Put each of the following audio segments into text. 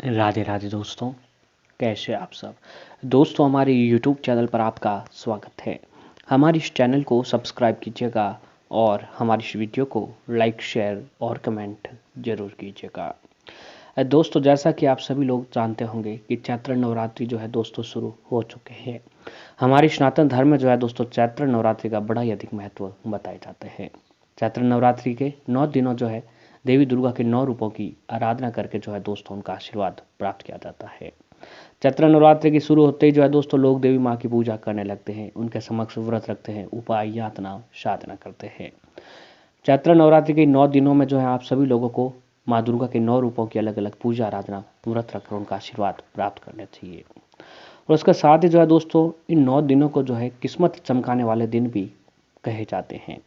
राधे राधे दोस्तों, कैसे आप सब। दोस्तों, हमारे यूट्यूब चैनल पर आपका स्वागत है। हमारे इस चैनल को सब्सक्राइब कीजिएगा और हमारी इस वीडियो को लाइक, शेयर और कमेंट जरूर कीजिएगा। दोस्तों, जैसा कि आप सभी लोग जानते होंगे कि चैत्र नवरात्रि जो है दोस्तों शुरू हो चुके हैं। हमारे सनातन धर्म में जो है दोस्तों चैत्र नवरात्रि का बड़ा ही अधिक महत्व बताए जाते हैं। चैत्र नवरात्रि के 9 दिनों जो है देवी दुर्गा के 9 रूपों की आराधना करके जो है दोस्तों उनका आशीर्वाद प्राप्त किया जाता है। चैत्र नवरात्रि की शुरू होते ही जो है दोस्तों लोग देवी माँ की पूजा करने लगते हैं, उनके समक्ष व्रत रखते हैं, उपाय, यातना, साधना करते हैं। चैत्र नवरात्रि के 9 दिनों में जो है आप सभी लोगों को माँ दुर्गा के 9 रूपों की अलग अलग पूजा, आराधना, व्रत रखकर उनका आशीर्वाद प्राप्त करना चाहिए। और उसके साथ ही जो है दोस्तों इन 9 दिनों को जो है किस्मत चमकाने वाले दिन भी कहे जाते हैं,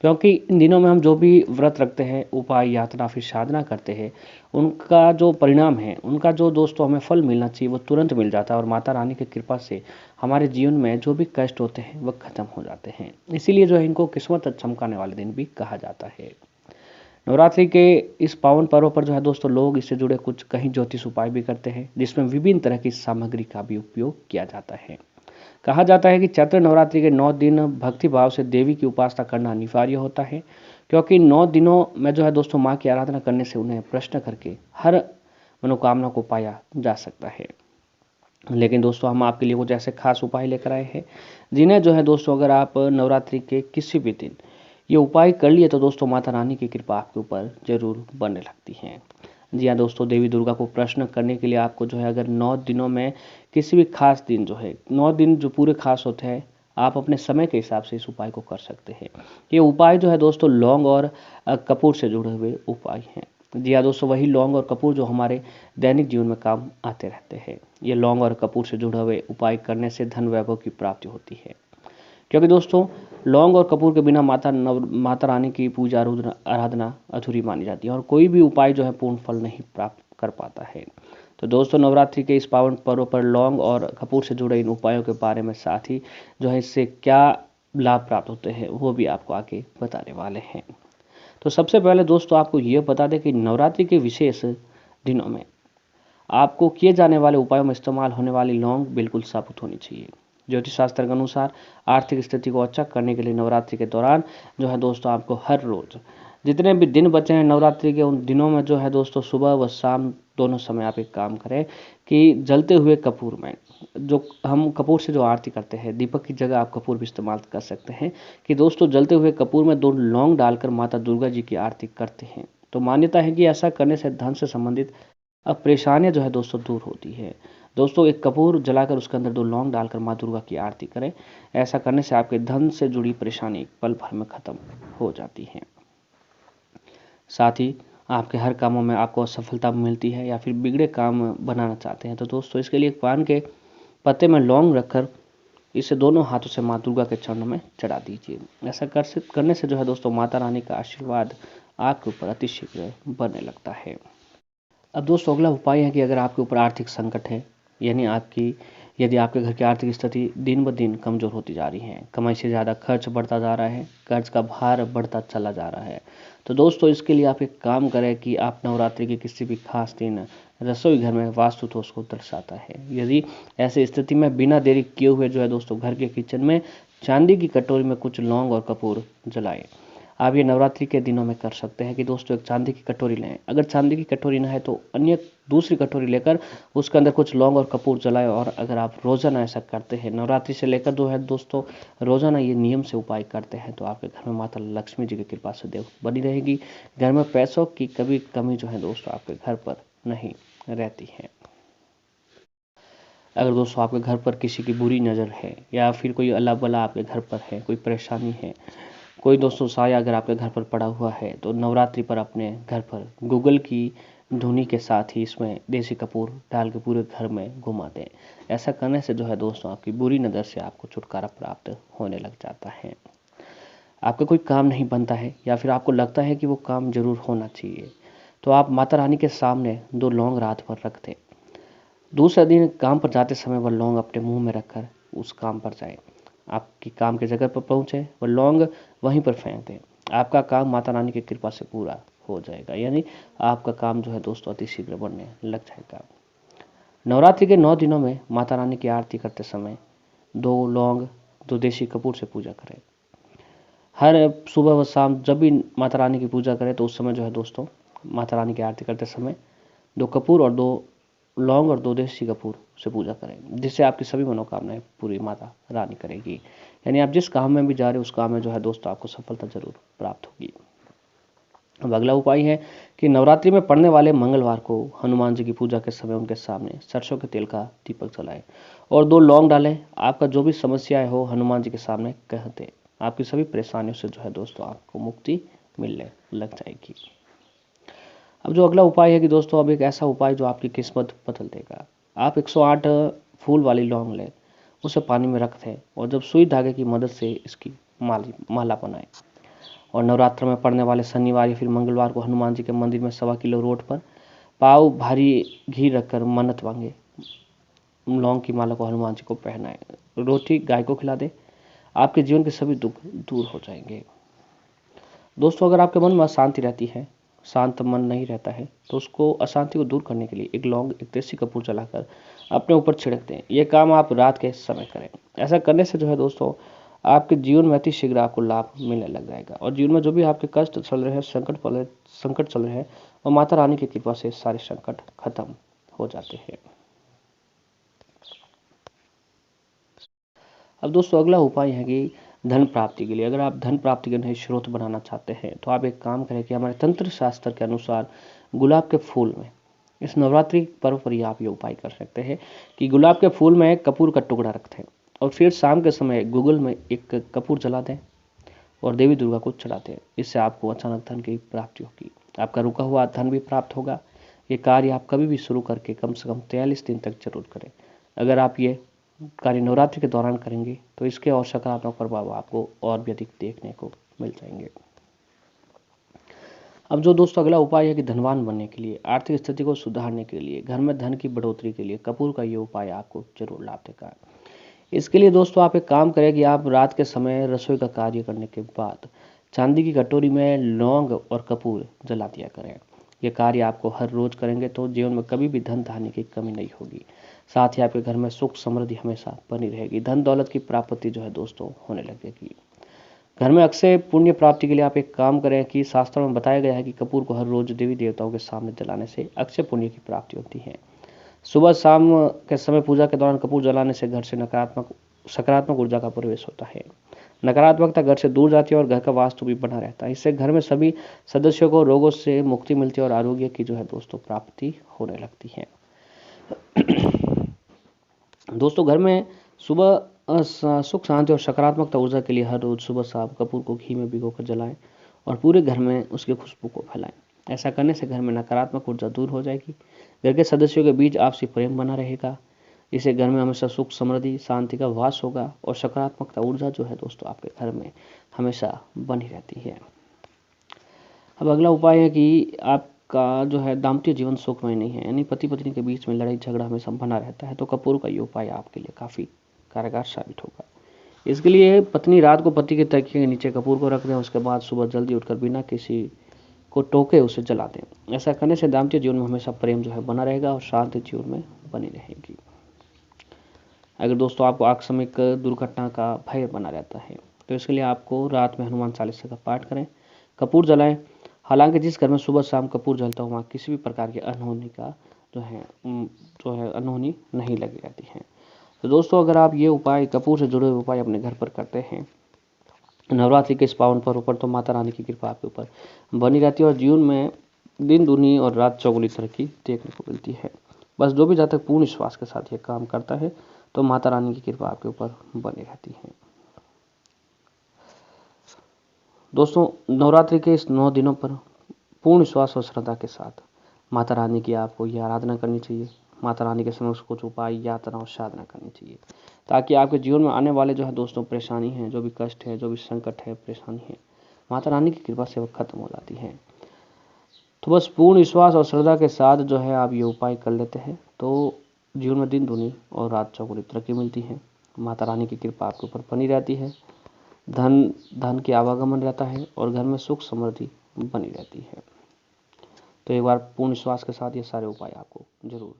क्योंकि इन दिनों में हम जो भी व्रत रखते हैं, उपाय, यात्रा, फिर साधना करते हैं, उनका जो परिणाम है, उनका जो दोस्तों हमें फल मिलना चाहिए वो तुरंत मिल जाता है और माता रानी की कृपा से हमारे जीवन में जो भी कष्ट होते हैं वह खत्म हो जाते हैं। इसीलिए जो है इनको किस्मत चमकाने वाले दिन भी कहा जाता है। नवरात्रि के इस पावन पर्व पर जो है दोस्तों लोग इससे जुड़े कुछ कहीं ज्योतिष उपाय भी करते हैं, जिसमें विभिन्न तरह की सामग्री का भी उपयोग किया जाता है। कहा जाता है कि चैत्र नवरात्रि के 9 दिन भक्ति भाव से देवी की उपासना करना अनिवार्य होता है, क्योंकि 9 दिनों में जो है दोस्तों माँ की आराधना करने से उन्हें प्रश्न करके हर मनोकामना को पाया जा सकता है। लेकिन दोस्तों हम आपके लिए कुछ ऐसे खास उपाय लेकर आए हैं जिन्हें जो है दोस्तों अगर आप नवरात्रि के किसी भी दिन ये उपाय कर लिए तो दोस्तों माता रानी की कृपा आपके ऊपर जरूर बनने लगती है। जी हाँ दोस्तों, देवी दुर्गा को प्रश्न करने के लिए आपको जो है अगर 9 दिनों में किसी भी खास दिन जो है 9 दिन जो पूरे खास होते हैं, आप अपने समय के हिसाब से इस उपाय को कर सकते हैं। ये उपाय जो है दोस्तों लौंग और कपूर से जुड़े हुए उपाय हैं। जी हाँ दोस्तों, वही लौंग और कपूर जो हमारे दैनिक जीवन में काम आते रहते हैं। ये लौंग और कपूर से जुड़े हुए उपाय करने से धन वैभव की प्राप्ति होती है, क्योंकि दोस्तों लौंग और कपूर के बिना माता रानी की पूजा आराधना अधूरी मानी जाती है और कोई भी उपाय जो है पूर्ण फल नहीं प्राप्त कर पाता है। तो दोस्तों नवरात्रि के इस पावन पर्व पर लौंग और कपूर से जुड़े इन उपायों के बारे में, साथ ही जो है इससे क्या लाभ प्राप्त होते हैं वो भी आपको आगे बताने वाले हैं। तो सबसे पहले दोस्तों आपको ये बता दें कि नवरात्रि के विशेष दिनों में आपको किए जाने वाले उपायों में इस्तेमाल होने वाली लौंग बिल्कुल साबुत होनी चाहिए। ज्योतिष शास्त्र के अनुसार आर्थिक स्थिति को अच्छा करने के लिए नवरात्रि के दौरान जो है दोस्तों आपको हर रोज जितने भी दिन बचे हैं नवरात्रि के, उन दिनों में जो है दोस्तों सुबह व शाम दोनों समय आप एक काम करें कि जलते हुए कपूर में, जो हम कपूर से जो आरती करते हैं, दीपक की जगह आप कपूर भी इस्तेमाल कर सकते हैं, कि दोस्तों जलते हुए कपूर में 2 लौंग डालकर माता दुर्गा जी की आरती करते हैं। तो मान्यता है कि ऐसा करने से धन से संबंधित अब परेशानियां जो है दोस्तों दूर होती है। दोस्तों एक कपूर जलाकर उसके अंदर 2 लौंग डालकर माँ दुर्गा की आरती करें। ऐसा करने से आपके धन से जुड़ी परेशानी पल भर में खत्म हो जाती है। साथ ही आपके हर कामों में आपको सफलता मिलती है, या फिर बिगड़े काम बनाना चाहते हैं तो दोस्तों इसके लिए पान के पत्ते में लौंग रखकर इसे दोनों हाथों से माँ दुर्गा के चरणों में चढ़ा दीजिए। ऐसा करने से जो है दोस्तों माता रानी का आशीर्वाद आपके ऊपर अतिशीघ्र बनने लगता है। अब दोस्तों अगला उपाय है कि अगर आपके ऊपर आर्थिक संकट है, यदि आपके घर की आर्थिक स्थिति दिन ब दिन कमजोर होती जा रही है, कमाई से ज़्यादा खर्च बढ़ता जा रहा है, कर्ज का भार बढ़ता चला जा रहा है, तो दोस्तों इसके लिए आप एक काम करें कि आप नवरात्रि के किसी भी खास दिन रसोई घर में वास्तु दोष को दर्शाता है। यदि ऐसी स्थिति में बिना देरी किए हुए जो है दोस्तों घर के किचन में चांदी की कटोरी में कुछ लौंग और कपूर जलाएं। आप ये नवरात्रि के दिनों में कर सकते हैं कि दोस्तों एक चांदी की कटोरी लें। अगर चांदी की कटोरी ना है तो अन्य दूसरी कटोरी लेकर उसके अंदर कुछ लौंग और कपूर जलाएं। और अगर आप रोजाना ऐसा करते हैं, नवरात्रि से लेकर जो है दोस्तों रोजाना ये नियम से उपाय करते हैं, तो आपके घर में माता लक्ष्मी जी की कृपा से देव बनी रहेगी। घर में पैसों की कभी कमी जो है दोस्तों आपके घर पर नहीं रहती है। अगर दोस्तों आपके घर पर किसी की बुरी नज़र है, या फिर कोई अल्लाह बला आपके घर पर है, कोई परेशानी है, कोई दोस्तों साया अगर आपके घर पर पड़ा हुआ है, तो नवरात्रि पर अपने घर पर गूगल की धुनी के साथ ही इसमें देसी कपूर डाल के पूरे घर में घुमा दें। ऐसा करने से जो है दोस्तों आपकी बुरी नज़र से आपको छुटकारा प्राप्त होने लग जाता है। आपका कोई काम नहीं बनता है या फिर आपको लगता है कि वो काम जरूर होना चाहिए, तो आप माता रानी के सामने 2 लौंग रात भर रख दें। दूसरे दिन काम पर जाते समय वह लौंग अपने मुंह में रखकर उस काम पर जाए। आपकी काम की जगह पर पहुंचे वह लौंग वहीं पर फेंक दें। आपका काम माता रानी की कृपा से पूरा हो जाएगा, यानी आपका काम जो है दोस्तों अति शीघ्र बनने लग जाएगा। नवरात्रि के 9 दिनों में माता रानी की आरती करते समय 2 लौंग 2 देसी कपूर से पूजा करें। हर सुबह व शाम जब भी माता रानी की पूजा करें तो उस समय जो है दोस्तों माता रानी की आरती करते समय 2 कपूर और 2 लौंग और 2 देसी कपूर से पूजा करें, जिससे आपकी सभी मनोकामनाएं पूरी माता रानी करेगी। यानी आप जिस काम में भी जा रहे हो उस काम में जो है दोस्तों आपको सफलता जरूर प्राप्त होगी। अब अगला उपाय है कि नवरात्रि में पड़ने वाले मंगलवार को हनुमान जी की पूजा के समय उनके सामने सरसों के तेल का दीपक जलाएं और 2 लौंग डालें। आपका जो भी समस्याएं हो हनुमान जी के सामने कह दें, आपकी सभी परेशानियों से जो है दोस्तों आपको मुक्ति मिलने लग जाएगी। अब जो अगला उपाय है कि दोस्तों अब एक ऐसा उपाय जो आपकी किस्मत बदल देगा। आप 108 फूल वाली लौंग लें, उसे पानी में रख दें और जब सुई धागे की मदद से इसकी माला बनाएं और नवरात्र में पड़ने वाले शनिवार या फिर मंगलवार को हनुमान जी के मंदिर में 1.25 किलो रोट पर पाव भारी घी रखकर मन्नत मांगे। लौंग की माला को हनुमान जी को पहनाएं, रोटी गाय को खिला दे, आपके जीवन के सभी दुख दूर हो जाएंगे। दोस्तों अगर आपके मन में अशांति रहती है, शांत मन नहीं रहता है, तो उसको अशांति को दूर करने के लिए 1 लौंग 1 देसी कपूर जलाकर अपने ऊपर छिड़क दें। यह काम आप रात के समय करें। ऐसा करने से जो है दोस्तों आपके जीवन में अति शीघ्र आपको लाभ मिलने लग जाएगा और जीवन में जो भी आपके कष्ट चल रहे हैं, संकट चल रहे हैं, और माता रानी की कृपा से सारे संकट खत्म हो जाते हैं। अब दोस्तों अगला उपाय है कि धन प्राप्ति के लिए, अगर आप धन प्राप्ति के नए स्रोत बनाना चाहते हैं तो आप एक काम करें कि हमारे तंत्र शास्त्र के अनुसार गुलाब के फूल में इस नवरात्रि पर्व पर ही आप ये उपाय कर सकते हैं कि गुलाब के फूल में एक कपूर का टुकड़ा रख दें और फिर शाम के समय गूगल में एक कपूर जला दें और देवी दुर्गा को चढ़ा दें। इससे आपको अचानक धन की प्राप्ति होगी, आपका रुका हुआ धन भी प्राप्त होगा। ये कार्य आप कभी भी शुरू करके कम से कम 43 दिन तक जरूर करें। अगर आप ये कार्य नवरात्रि के दौरान करेंगे तो इसके और सकारात्मक प्रभाव आपको और भी अधिक देखने को मिल जाएंगे। अब जो दोस्तों अगला उपाय है कि धनवान बनने के लिए, आर्थिक स्थिति को सुधारने के लिए, घर में धन की बढ़ोतरी के लिए कपूर का ये उपाय आपको जरूर लाभ देगा। इसके लिए दोस्तों आप एक काम करें कि आप रात के समय रसोई का कार्य करने के बाद चांदी की कटोरी में लौंग और कपूर जला दिया करें। यह कार्य आपको हर रोज करेंगे तो जीवन में कभी भी धन धान्य की कमी नहीं होगी। साथ ही आपके घर में सुख समृद्धि हमेशा बनी रहेगी, धन दौलत की प्राप्ति जो है दोस्तों होने लगेगी। घर में अक्षय पुण्य प्राप्ति के लिए आप एक काम करें कि शास्त्रों में बताया गया है कि कपूर को हर रोज देवी देवताओं के सामने जलाने से अक्षय पुण्य की प्राप्ति होती है। सुबह शाम के समय पूजा के दौरान कपूर जलाने से घर से सकारात्मक ऊर्जा का प्रवेश होता है, नकारात्मकता घर से दूर जाती है और घर का वास्तु भी बना रहता है। इससे घर में सभी सदस्यों को रोगों से मुक्ति मिलती है और आरोग्य की जो है दोस्तों प्राप्ति होने लगती है। दोस्तों घर में सुबह सुख शांति और सकारात्मकता ऊर्जा के लिए हर रोज सुबह शाम कपूर को घी में भिगोकर जलाएं और पूरे घर में उसकी खुशबू को फैलाएं। ऐसा करने से घर में नकारात्मक ऊर्जा दूर हो जाएगी, घर के सदस्यों के बीच आपसी प्रेम बना रहेगा। इससे घर में हमेशा सुख समृद्धि शांति का वास होगा और सकारात्मकता ऊर्जा जो है दोस्तों आपके घर में हमेशा बनी रहती है। अब अगला उपाय है कि आपका जो है दाम्पत्य जीवन सुखमय नहीं है, यानी पति पत्नी के बीच में लड़ाई झगड़ा हमेशा बना रहता है, तो कपूर का ये उपाय आपके लिए काफ़ी कारगर साबित होगा। इसके लिए पत्नी रात को पति के तकिए के नीचे कपूर को रख दें, उसके बाद सुबह जल्दी उठकर बिना किसी को टोके उसे जला दें। ऐसा करने से दाम्पत्य जीवन में हमेशा प्रेम जो है बना रहेगा और शांति जीवन में बनी रहेगी। अगर दोस्तों आपको आकस्मिक दुर्घटना का भय बना रहता है तो इसके लिए आपको रात में हनुमान चालीसा का पाठ करें, कपूर जलाएं। हालांकि जिस घर में सुबह शाम कपूर जलता हो वहाँ किसी भी प्रकार की अनहोनी का जो है अनहोनी नहीं लगी रहती है। तो दोस्तों अगर आप ये उपाय कपूर से जुड़े हुए उपाय अपने घर पर करते हैं नवरात्रि के इस पावन पर्व पर, तो माता रानी की कृपा आपके ऊपर बनी रहती है और जीवन में दिन दूनी और रात चौगुनी तरक्की देखने को मिलती है। बस जो भी जब तक पूर्ण विश्वास के साथ ये काम करता है तो माता रानी की कृपा आपके ऊपर बनी रहती है। दोस्तों नवरात्रि के इस 9 दिनों पर पूर्ण विश्वास और श्रद्धा के साथ माता रानी की आपको ये आराधना करनी चाहिए। माता रानी के समय उसको कुछ उपाय यातना और साधना करनी चाहिए ताकि आपके जीवन में आने वाले जो है दोस्तों परेशानी है, जो भी कष्ट है, जो भी संकट है, परेशानी है, माता रानी की कृपा से वो खत्म हो जाती है। तो बस पूर्ण विश्वास और श्रद्धा के साथ जो है आप ये उपाय कर लेते हैं तो जीवन में दिन दूनी और रात चौगुनी तरक्की मिलती है। माता रानी की कृपा आपके ऊपर बनी रहती है, धन की आवागमन रहता है और घर में सुख समृद्धि बनी रहती है। तो एक बार पूर्ण विश्वास के साथ ये सारे उपाय आपको ज़रूर